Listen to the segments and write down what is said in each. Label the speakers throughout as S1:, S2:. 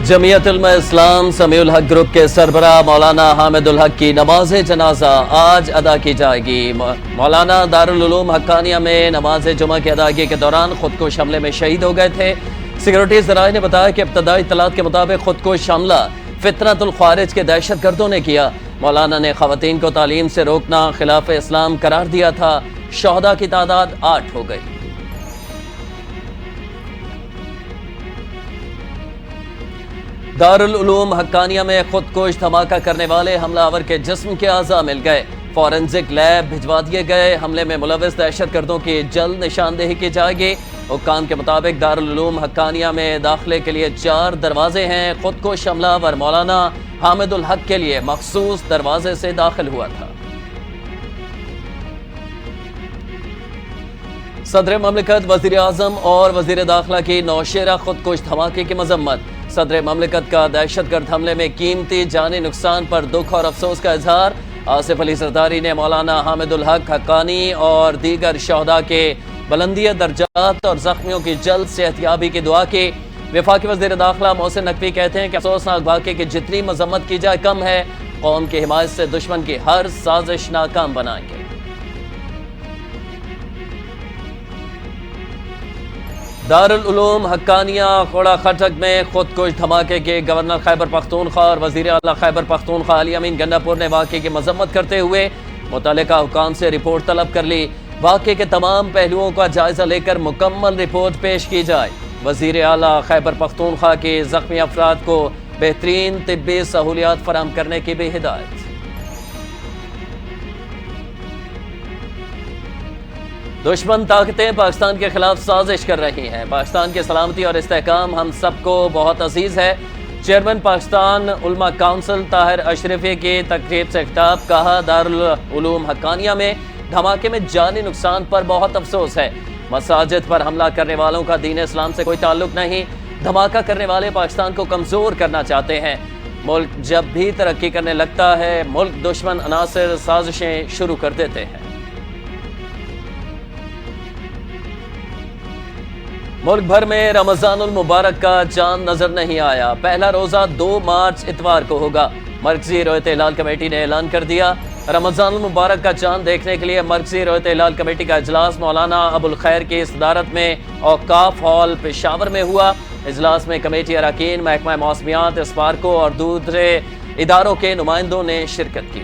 S1: جمعیت علماء اسلام سمیع الحق group کے سربراہ مولانا حامد الحق کی نماز جنازہ آج ادا کی جائے گی۔ مولانا دارالعلوم حقانیہ میں نماز جمعہ کی ادائیگی کے دوران خودکش حملے میں شہید ہو گئے تھے۔ سیکورٹی ذرائع نے بتایا کہ ابتدائی اطلاعات کے مطابق خودکش حملہ فتنۃ الخوارج کے دہشت گردوں نے کیا۔ مولانا نے خواتین کو تعلیم سے روکنا خلاف اسلام قرار دیا تھا۔ شہداء کی تعداد 8 ہو گئی۔ دارالعلوم حقانیہ میں خودکش دھماکہ کرنے والے حملہ آور کے جسم کے اعضاء مل گئے، فورنزک لیب بھجوا دیے گئے۔ حملے میں ملوث دہشت گردوں کی جلد نشاندہی کی جائے گی۔ حکام کے مطابق دارالعلوم حقانیہ میں داخلے کے لیے 4 دروازے ہیں۔ خودکش حملہ آور مولانا حامد الحق کے لیے مخصوص دروازے سے داخل ہوا تھا۔ صدر مملکت، وزیر اعظم اور وزیر داخلہ کی نوشیرہ خودکش دھماکے کی مذمت۔ صدر مملکت کا دہشت گرد حملے میں قیمتی جانی نقصان پر دکھ اور افسوس کا اظہار۔ آصف علی زرداری نے مولانا حامد الحق حقانی اور دیگر شہداء کے بلندی درجات اور زخمیوں کی جلد صحتیابی کی دعا کی۔ وفاقی وزیر داخلہ محسن نقوی کہتے ہیں کہ افسوسناک واقعے کی جتنی مذمت کی جائے کم ہے۔ قوم کی حمایت سے دشمن کی ہر سازش ناکام بنائیں گے۔ دارالعلوم حقانیہ خوڑا خٹک میں خودکش دھماکے کے گورنر خیبر پختونخوا اور وزیر اعلیٰ خیبر پختونخوا علی امین گنڈاپور نے واقعے کی مذمت کرتے ہوئے متعلقہ حکام سے رپورٹ طلب کر لی۔ واقعے کے تمام پہلوؤں کا جائزہ لے کر مکمل رپورٹ پیش کی جائے۔ وزیر اعلیٰ خیبر پختونخوا کے زخمی افراد کو بہترین طبی سہولیات فراہم کرنے کی بھی ہدایت۔ دشمن طاقتیں پاکستان کے خلاف سازش کر رہی ہیں۔ پاکستان کی سلامتی اور استحکام ہم سب کو بہت عزیز ہے۔ چیئرمین پاکستان علماء کونسل طاہر اشرفی کی تقریب سے خطاب۔ کہا دارالعلوم حقانیہ میں دھماکے میں جانی نقصان پر بہت افسوس ہے۔ مساجد پر حملہ کرنے والوں کا دین اسلام سے کوئی تعلق نہیں۔ دھماکہ کرنے والے پاکستان کو کمزور کرنا چاہتے ہیں۔ ملک جب بھی ترقی کرنے لگتا ہے، ملک دشمن عناصر سازشیں شروع کر دیتے ہیں۔ ملک بھر میں رمضان المبارک کا چاند نظر نہیں آیا۔ پہلا روزہ 2 مارچ اتوار کو ہوگا۔ مرکزی رویت ہلال کمیٹی نے اعلان کر دیا۔ رمضان المبارک کا چاند دیکھنے کے لیے مرکزی رویت ہلال کمیٹی کا اجلاس مولانا ابو الخیر کی صدارت میں اوقاف ہال پشاور میں ہوا۔ اجلاس میں کمیٹی اراکین، محکمہ موسمیات، اسپارکو اور دوسرے اداروں کے نمائندوں نے شرکت کی۔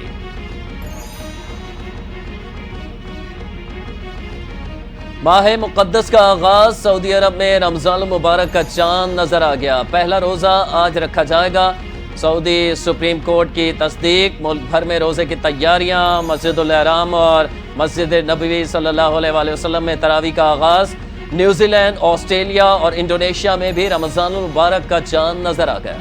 S1: ماہ مقدس کا آغاز، سعودی عرب میں رمضان المبارک کا چاند نظر آ گیا۔ پہلا روزہ آج رکھا جائے گا۔ سعودی سپریم کورٹ کی تصدیق۔ ملک بھر میں روزے کی تیاریاں۔ مسجد الحرام اور مسجد نبوی صلی اللہ علیہ وآلہ وسلم میں تراویح کا آغاز۔ نیوزی لینڈ، آسٹریلیا اور انڈونیشیا میں بھی رمضان المبارک کا چاند نظر آ گیا۔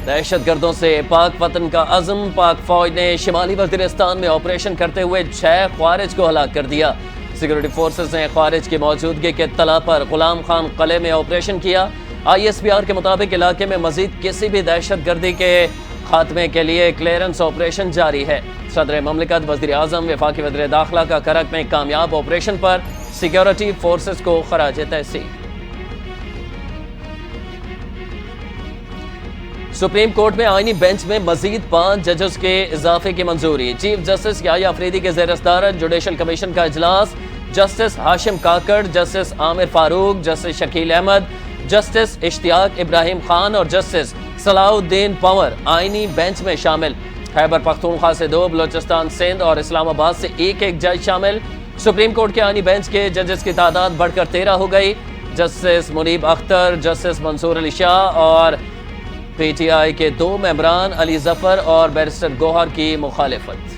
S1: دہشت گردوں سے پاک وطن کا عزم۔ پاک فوج نے شمالی وزیرستان میں آپریشن کرتے ہوئے 6 خوارج کو ہلاک کر دیا۔ سیکورٹی فورسز نے خوارج کی موجودگی کے اطلاع پر غلام خان قلعے میں آپریشن کیا۔ ISPR کے مطابق علاقے میں مزید کسی بھی دہشت گردی کے خاتمے کے لیے کلیئرنس آپریشن جاری ہے۔ صدر مملکت، وزیر اعظم، وفاقی وزیر داخلہ کا کرک میں کامیاب آپریشن پر سیکورٹی فورسز کو خراج تحسین۔ سپریم کورٹ میں آئینی بینچ میں مزید 5 ججز کے اضافے کی منظوری۔ چیف جسٹس یحییٰ افریدی کے زیر صدارت جوڈیشل کمیشن کا اجلاس۔ جسٹس ہاشم کاکڑ، جسٹس عامر فاروق، جسٹس شکیل احمد، جسٹس اشتیاق ابراہیم خان اور جسٹس صلاح الدین پنور آئینی بینچ میں شامل۔ خیبر پختونخوا سے 2، بلوچستان، سندھ اور اسلام آباد سے 1 جج شامل۔ سپریم کورٹ کے آئینی بینچ کے ججز کی تعداد بڑھ کر 13 ہو گئی۔ جسٹس منیب اختر، جسٹس منصور علی شاہ اور PTI کے 2 ممبران علی ظفر اور بیرسٹر گوہر کی مخالفت۔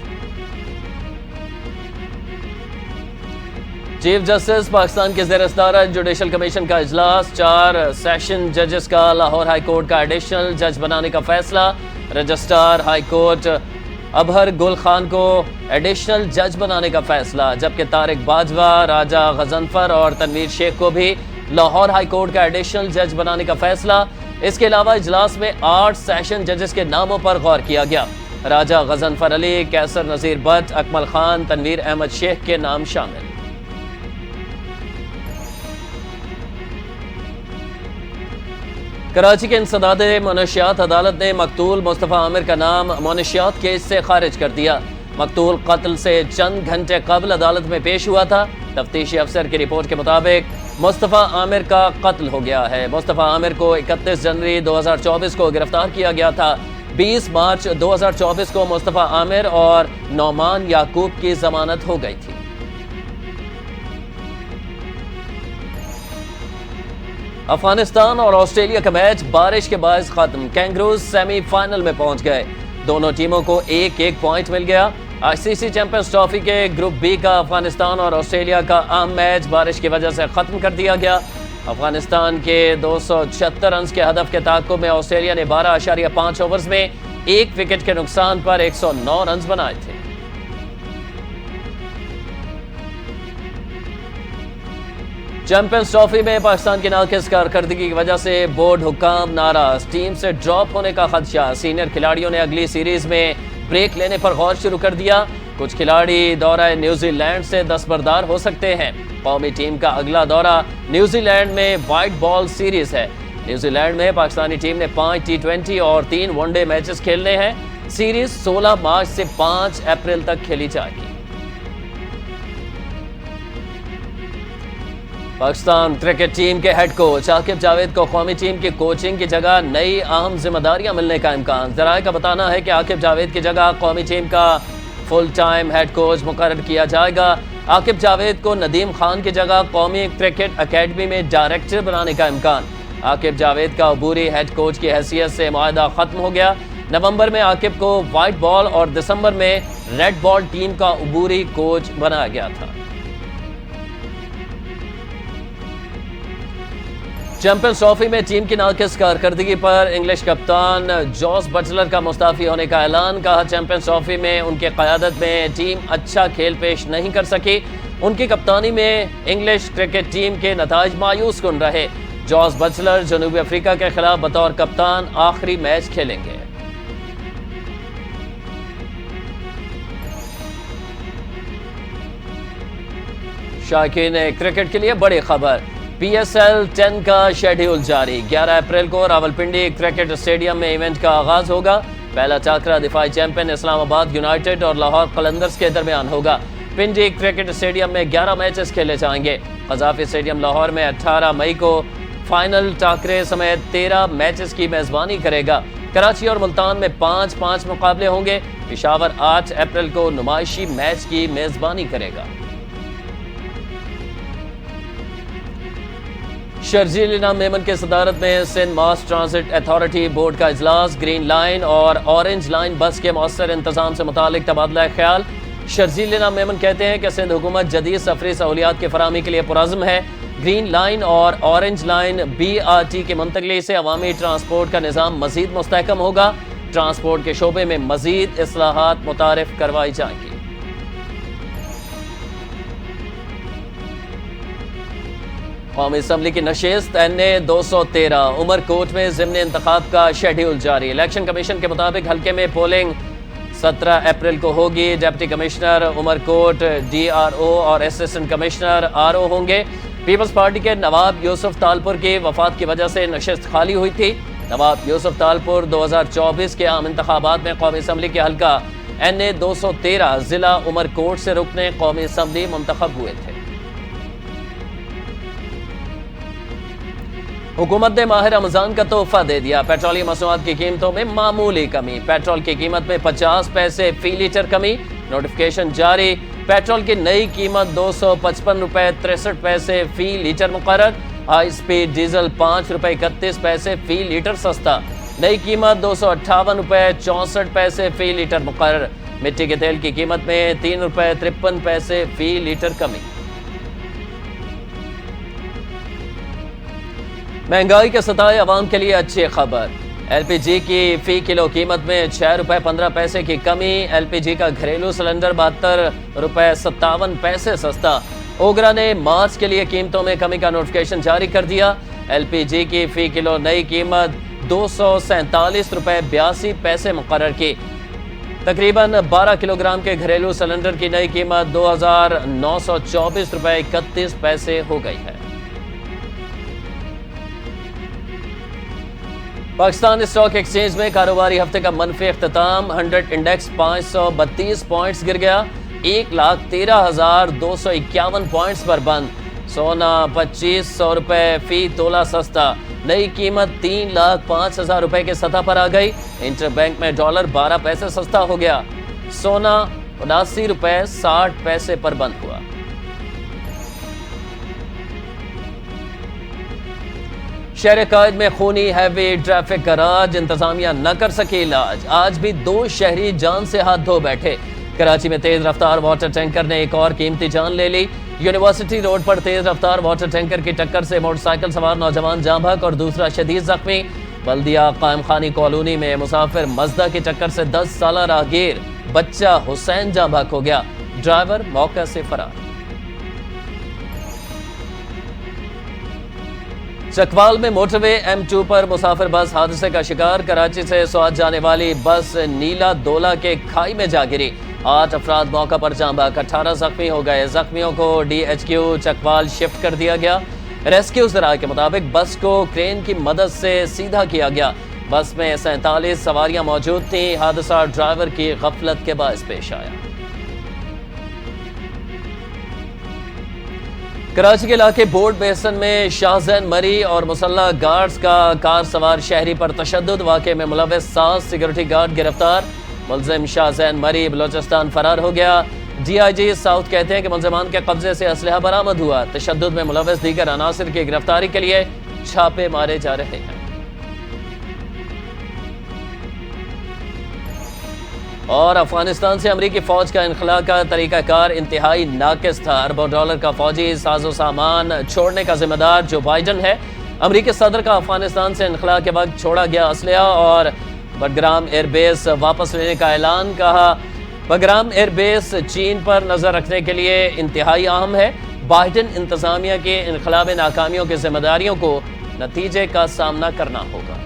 S1: چیف جسٹس پاکستان کے زیر صدارت جوڈیشل کمیشن کا اجلاس۔ 4 سیشن ججز کا لاہور ہائی کورٹ کا ایڈیشنل جج بنانے کا فیصلہ۔ رجسٹرار ہائی کورٹ ابہر گل خان کو ایڈیشنل جج بنانے کا فیصلہ، جبکہ طارق باجوہ، راجہ غضنفر اور تنویر شیخ کو بھی لاہور ہائی کورٹ کا ایڈیشنل جج بنانے کا فیصلہ۔ اس کے علاوہ اجلاس میں 8 سیشن ججز کے ناموں پر غور کیا گیا۔ راجہ غضنفر علی، کیسر نذیر بٹ، اکمل خان، تنویر احمد شیخ کے نام شامل۔ کراچی کے انسداد منشیات عدالت نے مقتول مصطفیٰ عامر کا نام منشیات کیس سے خارج کر دیا۔ مقتول قتل سے چند گھنٹے قبل عدالت میں پیش ہوا تھا۔ تفتیشی افسر کی رپورٹ کے مطابق مصطفیٰ عامر کا قتل ہو گیا ہے۔ مصطفیٰ عامر کو 31 جنوری 2024 کو گرفتار کیا گیا تھا۔ 20 مارچ 2024 کو مصطفیٰ عامر اور نعمان یعقوب کی ضمانت ہو گئی تھی۔ افغانستان اور آسٹریلیا کا میچ بارش کے باعث ختم۔ کینگروز سیمی فائنل میں پہنچ گئے۔ دونوں ٹیموں کو ایک ایک پوائنٹ مل گیا۔ ICC چیمپئنز ٹرافی کے گروپ بی کا افغانستان اور آسٹریلیا کا اہم میچ بارش کی وجہ سے ختم کر دیا گیا۔ افغانستان کے 276 رنز کے ہدف کے تعاقب میں آسٹریلیا نے 12.5 اوورز میں 1 وکٹ کے نقصان پر 109 رنز بنائے تھے۔ چیمپئنز ٹرافی میں پاکستان کی ناقص کارکردگی کی وجہ سے بورڈ حکام ناراض۔ ٹیم سے ڈراپ ہونے کا خدشہ۔ سینئر کھلاڑیوں نے اگلی سیریز میں بریک لینے پر غور شروع کر دیا۔ کچھ کھلاڑی دورہ نیوزی لینڈ سے دستبردار ہو سکتے ہیں۔ قومی ٹیم کا اگلا دورہ نیوزی لینڈ میں وائٹ بال سیریز ہے۔ نیوزی لینڈ میں پاکستانی ٹیم نے 5 T20 اور 3 ون ڈے میچز کھیلنے ہیں۔ سیریز 16 مارچ سے 5 اپریل تک کھیلی جائے گی۔ پاکستان کرکٹ ٹیم کے ہیڈ کوچ عاقب جاوید کو قومی ٹیم کی کوچنگ کی جگہ نئی اہم ذمہ داریاں ملنے کا امکان۔ ذرائع کا بتانا ہے کہ عاقب جاوید کی جگہ قومی ٹیم کا فل ٹائم ہیڈ کوچ مقرر کیا جائے گا۔ عاقب جاوید کو ندیم خان کی جگہ قومی کرکٹ اکیڈمی میں ڈائریکٹر بنانے کا امکان۔ عاقب جاوید کا عبوری ہیڈ کوچ کی حیثیت سے معاہدہ ختم ہو گیا۔ نومبر میں عاقب کو وائٹ بال اور دسمبر میں ریڈ بال ٹیم کا عبوری کوچ بنایا گیا تھا۔ چیمپئنز ٹرافی میں ٹیم کی ناقص کارکردگی پر انگلش کپتان جوس بٹلر کا مستعفی ہونے کا اعلان۔ کہا چیمپئنز ٹرافی میں ان کی قیادت میں ٹیم اچھا کھیل پیش نہیں کر سکی۔ ان کی کپتانی میں انگلش کرکٹ ٹیم کے نتائج مایوس کن رہے۔ جوس بٹلر جنوبی افریقہ کے خلاف بطور کپتان آخری میچ کھیلیں گے۔ شائقین کرکٹ کے لیے بڑی خبر۔ PSL 10 کا شیڈیول جاری۔ 11 اپریل کو راولپنڈی کرکٹ اسٹیڈیم میں ایونٹ کا آغاز ہوگا۔ پہلا ٹاکرا دفاعی چیمپئن اسلام آباد یونائیٹڈ اور لاہور قلندرز کے درمیان ہوگا۔ پنڈی کرکٹ اسٹیڈیم میں 11 میچز کھیلے جائیں گے۔ قذافی اسٹیڈیم لاہور میں 18 مئی کو فائنل ٹاکرے سمیت 13 میچز کی میزبانی کرے گا۔ کراچی اور ملتان میں 5 مقابلے ہوں گے۔ پشاور 8 اپریل کو نمائشی میچ کی میزبانی کرے گا۔ شرجیل انعام میمن کے صدارت میں سندھ ماس ٹرانزٹ اتھارٹی بورڈ کا اجلاس۔ گرین لائن اور اورنج لائن بس کے مؤثر انتظام سے متعلق تبادلہ خیال۔ شرجیل انعام میمن کہتے ہیں کہ سندھ حکومت جدید سفری سہولیات کی فراہمی کے لیے پرعزم ہے۔ گرین لائن اور اورنج لائن BRT کی منتقلی سے عوامی ٹرانسپورٹ کا نظام مزید مستحکم ہوگا۔ ٹرانسپورٹ کے شعبے میں مزید اصلاحات متعارف کروائی جائیں گی۔ قومی اسمبلی کی نشست NA 213 عمر کوٹ میں ضمن انتخاب کا شیڈیول جاری۔ الیکشن کمیشن کے مطابق حلقے میں پولنگ 17 اپریل کو ہوگی۔ ڈپٹی کمشنر عمر کوٹ DRO اور اسسٹنٹ کمشنر RO ہوں گے۔ پیپلز پارٹی کے نواب یوسف تالپور کی وفات کی وجہ سے نشست خالی ہوئی تھی۔ نواب یوسف تالپور 2024 کے عام انتخابات میں قومی اسمبلی کے حلقہ NA 213 ضلع عمر کوٹ سے رکن قومی اسمبلی منتخب ہوئے تھے۔ حکومت نے ماہ رمضان کا تحفہ دے دیا۔ پیٹرولیم مصنوعات کی قیمتوں میں معمولی کمی۔ پیٹرول کی قیمت میں 50 پیسے فی لیٹر کمی۔ نوٹیفکیشن جاری۔ پیٹرول کی نئی قیمت 255 روپے 63 پیسے فی لیٹر مقرر۔ ہائی سپیڈ ڈیزل 5 روپے 31 پیسے فی لیٹر سستا۔ نئی قیمت 258 روپے 64 پیسے فی لیٹر مقرر۔ مٹی کے تیل کی قیمت میں 3 روپے 53 پیسے فی لیٹر کمی۔ مہنگائی کے ستائے عوام کے لیے اچھی خبر۔ LPG کی فی کلو قیمت میں 6 روپے 15 پیسے کی کمی۔ LPG کا گھریلو سلنڈر 72 روپے 57 پیسے سستا۔ اوگرا نے مارچ کے لیے قیمتوں میں کمی کا نوٹیفکیشن جاری کر دیا۔ LPG کی فی کلو نئی قیمت 247 روپے 82 پیسے مقرر کی۔ تقریباً 12 کلو گرام کے گھریلو سلنڈر کی نئی قیمت 2924 روپے 31 پیسے ہو گئی ہے۔ پاکستان اسٹاک ایکسچینج میں کاروباری ہفتے کا منفی اختتام 100 انڈیکس 532 پوائنٹس گر گیا، 1,13,251 پوائنٹس پر بند۔ سونا 2,500 روپے فی تولہ سستا، نئی قیمت 3,05,000 روپے کے سطح پر آ گئی۔ انٹر بینک میں ڈالر 12 پیسے سستا ہو گیا، سونا 79 روپے 60 پیسے پر بند ہوا۔ شہر قائد میں خونی ہیوی ٹریفک کا راج، انتظامیہ نہ کر سکی علاج، آج بھی 2 شہری جان سے ہاتھ دھو بیٹھے۔ کراچی میں تیز رفتار واٹر ٹینکر نے ایک اور قیمتی جان لے لی، یونیورسٹی روڈ پر تیز رفتار واٹر ٹینکر کی ٹکر سے موٹر سائیکل سوار نوجوان جاں بحق اور دوسرا شدید زخمی۔ بلدیہ قائم خانی کالونی میں مسافر مزدہ کی ٹکر سے 10 سالہ راہگیر بچہ حسین جاں بحق ہو گیا، ڈرائیور موقع سے فرار۔ چکوال میں موٹر وے M2 پر مسافر بس حادثے کا شکار، کراچی سے سوات جانے والی بس نیلا دولہ کے کھائی میں جا گری، 8 افراد موقع پر جاں بحق، 18 زخمی ہو گئے۔ زخمیوں کو DHQ چکوال شفٹ کر دیا گیا۔ ریسکیو ذرائع کے مطابق بس کو کرین کی مدد سے سیدھا کیا گیا، بس میں 47 سواریاں موجود تھیں۔ حادثہ ڈرائیور کی غفلت کے باعث پیش آیا۔ کراچی کے علاقے بورڈ بیسن میں شاہ زین مری اور مسلح گارڈز کا کار سوار شہری پر تشدد، واقعے میں ملوث 7 سیکورٹی گارڈ گرفتار، ملزم شاہ زین مری بلوچستان فرار ہو گیا۔ DIG ساؤتھ کہتے ہیں کہ ملزمان کے قبضے سے اسلحہ برآمد ہوا، تشدد میں ملوث دیگر عناصر کی گرفتاری کے لیے چھاپے مارے جا رہے ہیں۔ اور افغانستان سے امریکی فوج کا انخلاء کا طریقہ کار انتہائی ناقص تھا، اربوں ڈالر کا فوجی ساز و سامان چھوڑنے کا ذمہ دار جو بائیڈن ہے۔ امریکی صدر کا افغانستان سے انخلاء کے وقت چھوڑا گیا اسلحہ اور بگرام ایئر بیس واپس لینے کا اعلان، کہا بگرام ایئر بیس چین پر نظر رکھنے کے لیے انتہائی اہم ہے، بائیڈن انتظامیہ کے انخلاء میں ناکامیوں کی ذمہ داریوں کو نتیجے کا سامنا کرنا ہوگا۔